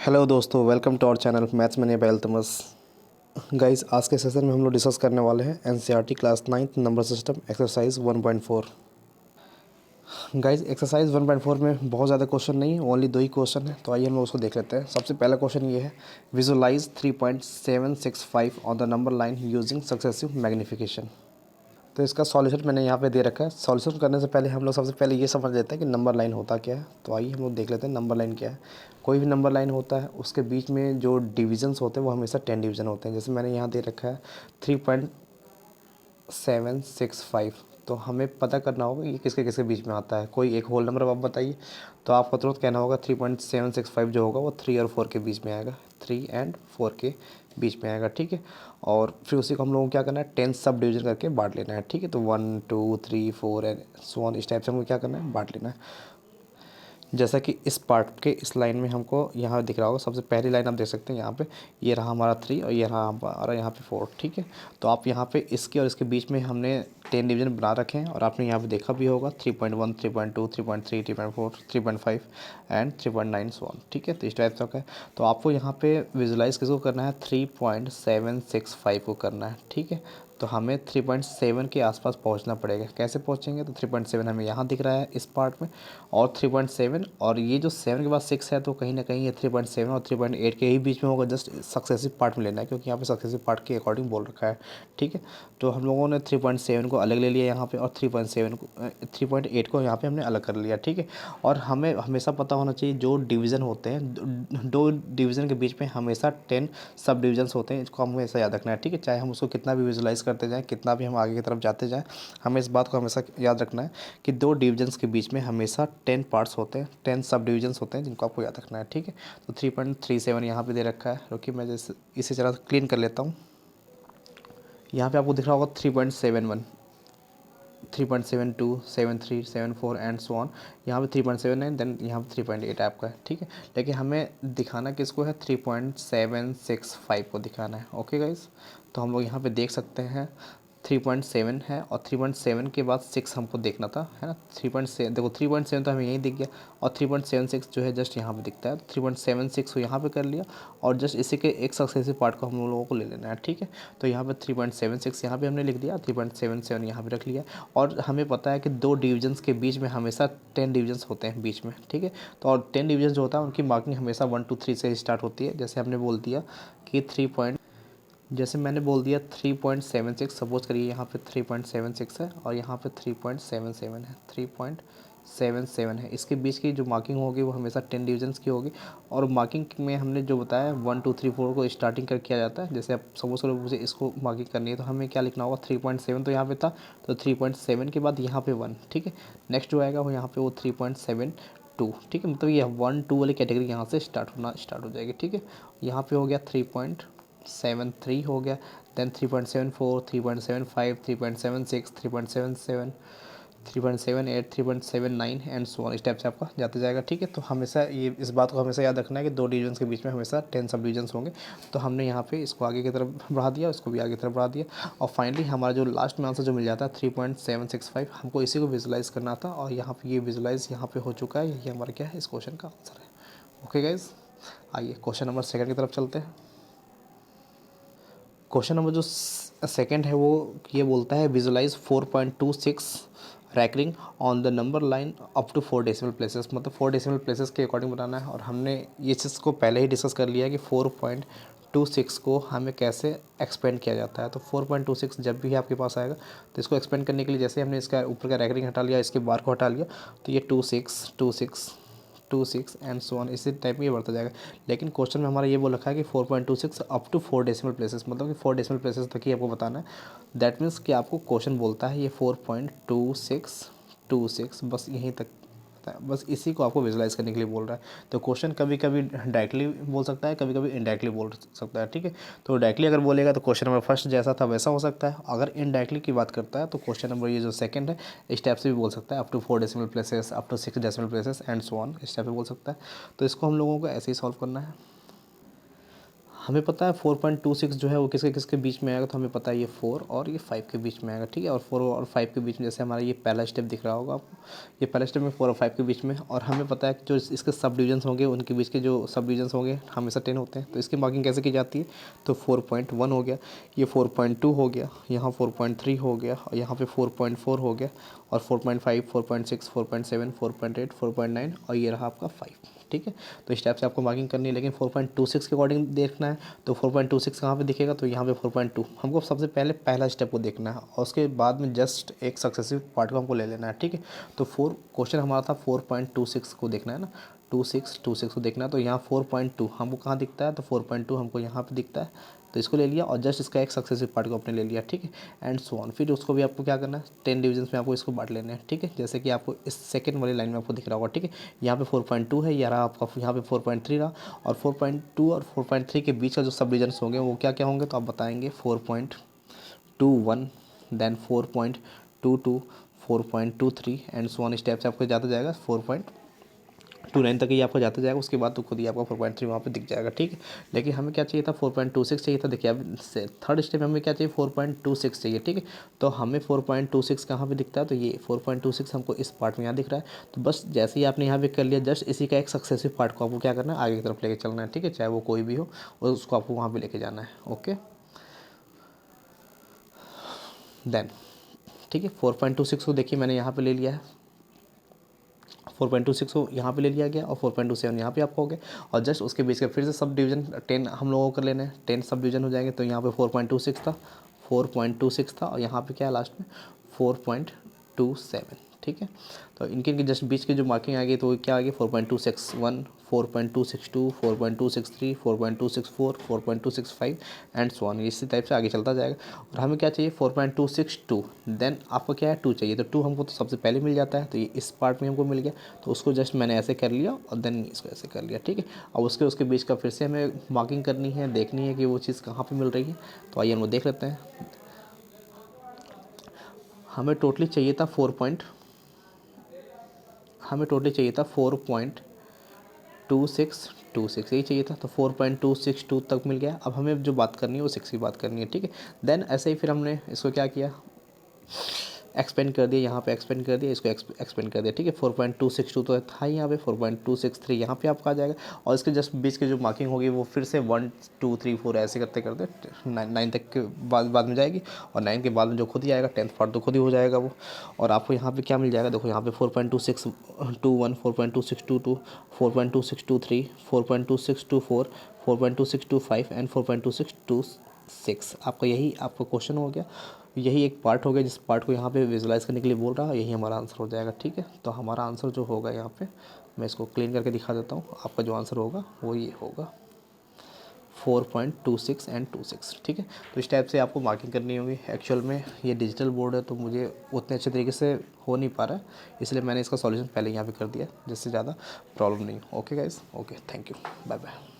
Hello दोस्तों, welcome to our channel maths में बेलतमस। गाइस, आज के सेशन में हम लोग डिस्कस करने वाले हैं NCERT class 9th number system exercise 1.4। Guys, exercise 1.4 में बहुत ज़्यादा क्वेश्चन नहीं है, ओनली 2 ही क्वेश्चन है। तो आइए हम लोग उसको देख लेते हैं। सबसे पहला क्वेश्चन ये है, visualize 3.765 on the number line using successive magnification. तो इसका सॉल्यूशन मैंने यहाँ पे दे रखा है। सॉल्यूशन करने से पहले हम लोग सबसे पहले ये समझ लेते हैं कि नंबर लाइन होता क्या है। तो आइए हम लोग देख लेते हैं नंबर लाइन क्या है। कोई भी नंबर लाइन होता है, उसके बीच में जो डिविजन्स होते हैं वो हमेशा 10 डिवीज़न होते हैं। जैसे मैंने यहाँ दे रखा है 3.765। तो हमें पता करना होगा ये किसके किसके बीच में आता है। कोई एक होल नंबर आप बताइए, तो आपको तुरंत कहना होगा 3.765 जो होगा वो 3 और 4 के बीच में आएगा। 3 और 4 के बीच में आएगा, ठीक है। और फिर उसी को हम लोगों को क्या करना है, 10 सब डिवीजन करके बांट लेना है, ठीक है। तो 1 2 3 4 एंड सो ऑन, इस टाइप से हमको क्या करना है, बांट लेना है। जैसा कि इस पार्ट के इस लाइन में हमको यहाँ दिख रहा होगा, सबसे पहली लाइन आप देख सकते हैं यहाँ पे, ये रहा हमारा 3 और ये रहा हमारा यहाँ पे 4, ठीक है। तो आप यहाँ पे इसके और इसके बीच में हमने 10 डिवीजन बना रखे हैं और आपने यहाँ पे देखा भी होगा 3.1 3.2 3.3 3.4 3.5 एंड 3.9 सो ऑन, ठीक है। तो इस टाइप से है। तो आपको यहाँ पे विजुलाइज किसको करना है, 3.765 को करना है, ठीक है। तो हमें 3.7 के आसपास पहुंचना पड़ेगा। कैसे पहुंचेंगे, तो 3.7 हमें यहाँ दिख रहा है इस पार्ट में, और 3.7 और ये जो 7 के बाद 6 है, तो कहीं ना कहीं ये 3.7 और 3.8 के ही बीच में होगा। जस्ट सक्सेसिव पार्ट में लेना है, क्योंकि यहाँ पे सक्सेसिव पार्ट के अकॉर्डिंग बोल रखा है, ठीक है। तो हम लोगों ने 3.7 को अलग ले लिया यहाँ पे, और 3.8 को यहाँ पे हमने अलग कर लिया, ठीक है। और हमें हमेशा पता होना चाहिए जो डिवीज़न होते हैं, दो डिवीज़न के बीच में हमेशा 10 सब डिवीजन्स होते हैं। इसको हमें हमेशा याद रखना है, ठीक है। चाहे हम उसको कितना भी विजुलाइज करते जाएं, कितना भी हम आगे की तरफ जाते जाएं, हमें इस बात को हमेशा याद रखना है कि दो डिवीजन्स के बीच में हमेशा 10 पार्ट्स होते हैं, 10 सब डिवीजन्स होते हैं, जिनको आपको याद रखना है, ठीक है। तो 3.37 यहाँ पे दे रखा है, क्योंकि मैं जैसे इसी तरह क्लीन कर लेता हूँ। यहाँ पे आपको दिख रहा होगा 3.71, 3.72 73 74 एंड सो ऑन। यहाँ पे 3.79, देन यहाँ पे 3.8 आपका है, ठीक है। लेकिन हमें दिखाना किसको है, 3.765 को दिखाना है, ओके गाइस। तो हम लोग यहाँ पे देख सकते हैं 3.7 है, और 3.7 के बाद 6 हमको देखना था, है ना। 3.7 देखो, 3.7 तो हमें यहीं दिख गया, और 3.76 जो है जस्ट यहाँ पे दिखता है। तो 3.76 को यहाँ पे कर लिया, और जस्ट इसी के एक सक्सेसिव पार्ट को हम लोगों को ले लेना है, ठीक है। तो यहाँ पे 3.76 यहाँ पे हमने लिख दिया, 3.77 यहाँ पे रख लिया। और हमें पता है कि दो डिविजन्स के बीच में हमेशा 10 डिविजन्स होते हैं बीच में, ठीक है। तो और 10 डिविजन जो होता है उनकी मार्किंग हमेशा 1 2 3 से स्टार्ट होती है। जैसे हमने बोल दिया कि जैसे मैंने बोल दिया 3.76, सपोज करिए यहाँ पे 3.76 है और यहाँ पे 3.77 है, 3.77 है। इसके बीच की जो मार्किंग होगी वो हमेशा 10 डिविजन्स की होगी। और मार्किंग में हमने जो बताया 1 2 3 4 को स्टार्टिंग कर किया जाता है। जैसे आप सपोज करो मुझे इसको मार्किंग करनी है, तो हमें क्या लिखना होगा, 3.7 तो यहाँ पे था, तो 3.7 के बाद यहाँ पे 1, ठीक है। नेक्स्ट जो आएगा वो यहाँ पे वो 3.72, ठीक है। मतलब ये 1 2 वाली कैटेगरी यहाँ से स्टार्ट हो जाएगी, ठीक है। यहाँ पे हो गया 3.73 हो गया, देन 3.74 3.75 3.76 3.77 3.78 3.79 एंड सो ऑन, इस टाइप से आपका जाते जाएगा, ठीक है। तो हमेशा ये इस बात को हमेशा याद रखना है कि दो डिवीजन्स के बीच में हमेशा 10 सब डिवीजन्स होंगे। तो हमने यहाँ पे इसको आगे की तरफ बढ़ा दिया, इसको भी आगे की तरफ बढ़ा दिया, और फाइनली हमारा जो लास्ट में आंसर जो मिल जाता है 3.765, हमको इसी को विजुलाइज करना था, और यहाँ पे ये विजुलाइज यहाँ पे हो चुका है। यही हमारा क्या है, इस क्वेश्चन का आंसर है, ओके गाइज। आइए क्वेश्चन नंबर 2 की तरफ चलते हैं। क्वेश्चन नंबर जो सेकंड है वो ये बोलता है, visualize 4.26 ranking on the number line up to 4 decimal places. मतलब 4 डेसिमल प्लेसेस के अकॉर्डिंग बनाना है। और हमने ये चीज़ को पहले ही डिस्कस कर लिया है कि 4.26 को हमें कैसे एक्सपेंड किया जाता है। तो 4.26 जब भी आपके पास आएगा, तो इसको एक्सपेंड करने के लिए जैसे हमने इसका ऊपर का रैंकिंग हटा लिया, इसके बार को हटा लिया, तो ये 26 26 26 एंड सो ऑन, इसी टाइप में ये बढ़ता जाएगा। लेकिन क्वेश्चन में हमारा ये बोल रखा है कि 4.26 अप टू 4 डेसिमल प्लेसेस, मतलब कि 4 डेसिमल प्लेसेस तक ही आपको बताना है। दैट मीन्स कि आपको क्वेश्चन बोलता है ये 4.2626, बस यहीं तक पता है, बस इसी को आपको विजुलाइज करने के लिए बोल रहा है। तो क्वेश्चन कभी कभी डायरेक्टली बोल सकता है, कभी कभी इनडायरेक्टली बोल सकता है, ठीक है। तो डायरेक्टली अगर बोलेगा तो क्वेश्चन नंबर फर्स्ट जैसा था वैसा हो सकता है। अगर इनडायरेक्टली की बात करता है तो क्वेश्चन नंबर ये जो सेकंड है, इस टाइप से भी बोल सकता है, up to 4 decimal places, up to 6 decimal places and so on, इस टाइप से बोल सकता है। तो इसको हम लोगों को ऐसे ही सॉल्व करना है। हमें पता है 4.26 जो है वो किसके किसके बीच में आएगा, तो हमें पता है ये 4 और ये 5 के बीच में आएगा, ठीक है। और 4 और 5 के बीच में जैसे हमारा ये पहला स्टेप दिख रहा होगा आपको, ये पहला स्टेप में 4 और 5 के बीच में। और हमें पता है कि जो इसके सब डिविजन्स होंगे उनके बीच के जो सब डिविजन्स होंगे हमेशा 10 होते हैं। तो इसकी मार्किंग कैसे की जाती है, तो 4.1 हो गया, ये 4.2 हो गया, यहाँ 4.3 हो गया, और यहाँ पे 4.4 हो गया, और 4.5, 4.6, 4.7, 4.8, 4.9, और ये रहा आपका 5, ठीक है। तो इस टाइप से आपको मार्किंग करनी है। लेकिन 4.26 के अकॉर्डिंग देखना है, तो 4.26 कहाँ पे दिखेगा, तो यहाँ पे 4.2। हमको सबसे पहले पहला स्टेप को देखना है, और उसके बाद में जस्ट एक सक्सेसिव पार्ट को हमको ले लेना है, ठीक है। तो क्वेश्चन हमारा था 4.26 को देखना है ना, 26 को देखना है। तो यहाँ 4.2 हमको कहाँ दिखता है, तो 4.2 हमको यहाँ पे दिखता है, तो इसको ले लिया, और जस्ट इसका एक सक्सेसिव पार्ट को आपने ले लिया, ठीक है। एंड सो ऑन, फिर उसको भी आपको क्या करना है, 10 डिविजन्स में आपको इसको बांट लेना है, ठीक है। जैसे कि आपको इस सेकंड वाली लाइन में आपको दिख रहा होगा, ठीक है। यहाँ पे 4.2 है, ये रहा आपका, यहाँ पे 4.3 रहा, और 4.2 और 4.3 के बीच का जो सब डिविजन्स होंगे वो क्या क्या होंगे, तो आप बताएंगे 4.21, then 4.22, 4.23 and so on. Step से आपको जाता जाएगा 4.29 तक ही आपका जाता जाएगा। उसके बाद तो खुद ही आपका 4.3 वहाँ पे दिख जाएगा, ठीक है। लेकिन हमें क्या चाहिए था, 4.26 चाहिए था। देखिए अब थर्ड स्टेप में हमें क्या चाहिए, 4.26 चाहिए, ठीक है। तो हमें 4.26 कहाँ पे दिखता है, तो ये 4.26 हमको इस पार्ट में यहाँ दिख रहा है। तो बस जैसे ही आपने यहाँ पे कर लिया, जस्ट इसी का एक सक्सेसिव पार्ट को आपको क्या करना है, आगे की तरफ लेके चलना है, ठीक है। चाहे वो कोई भी हो, और उसको आपको वहाँ पर लेके जाना है, ओके। देन ठीक है, 4.26 को देखिए मैंने यहाँ पे ले लिया है, 4.26 को यहाँ पे ले लिया गया, और 4.27 यहाँ पे आपका हो गया। और जस्ट उसके बीच के फिर से सब डिवीजन 10 हम लोगों को कर लेने हैं, 10 सब डिवीजन हो जाएंगे। तो यहाँ पे 4.26 था, 4.26 था, और यहाँ पे क्या है लास्ट में 4.27, ठीक है। तो इनके जस्ट बीच की जो मार्किंग आ गई, तो क्या आ गई, 4.261, 4.262, 4.263, 4.264, 4.265 एंड सो ऑन। इसी टाइप से आगे चलता जाएगा। और हमें क्या चाहिए, 4.262, देन आपको क्या है 2 चाहिए। तो 2 हमको तो सबसे पहले मिल जाता है, तो ये इस पार्ट में हमको मिल गया। तो उसको जस्ट मैंने ऐसे कर लिया, और देन इसको ऐसे कर लिया, ठीक है। और उसके बीच का फिर से हमें मार्किंग करनी है, देखनी है कि वो चीज़ कहाँ पर मिल रही है। तो आइए हम लोग देख लेते हैं। हमें टोटली चाहिए था 4.2626 यही चाहिए था। तो 4.262 तक मिल गया। अब हमें जो बात करनी है वो 6 की बात करनी है, ठीक है। देन ऐसे ही फिर हमने इसको क्या किया, एक्सपेंड कर दिया, यहाँ पे एक्सपेंड कर दिया, इसको एक्सपेंड कर दिया, ठीक है। 4.262 तो था ही यहाँ पे, 4.263 यहाँ पे आपका आ जाएगा। और इसके जस्ट बीच की जो मार्किंग होगी वो फिर से 1 2 3 4 ऐसे करते करते 9 तक के बाद में जाएगी। और 9 के बाद में जो खुद ही आएगा 10th पार्ट तो खुद ही हो जाएगा वो। और आपको यहाँ पे क्या मिल जाएगा, देखो यहाँ पे 4.2621, 4.2622, 4.2623, 4.2624, 4.2625 एंड 4.2626 आपका यही आपका क्वेश्चन हो गया। यही एक पार्ट हो गया जिस पार्ट को यहाँ पे विजुलाइज करने के लिए बोल रहा है, यही हमारा आंसर हो जाएगा, ठीक है। तो हमारा आंसर जो होगा यहाँ पे, मैं इसको क्लीन करके दिखा देता हूँ। आपका जो आंसर होगा वो ये होगा 4.26 एंड 26, ठीक है। तो इस टाइप से आपको मार्किंग करनी होगी। एक्चुअल में ये डिजिटल बोर्ड है तो मुझे उतने अच्छे तरीके से हो नहीं पा रहा है, इसलिए मैंने इसका सॉल्यूशन पहले यहाँ पे कर दिया, जिससे ज़्यादा प्रॉब्लम नहीं। Okay guys, okay, thank you, bye bye.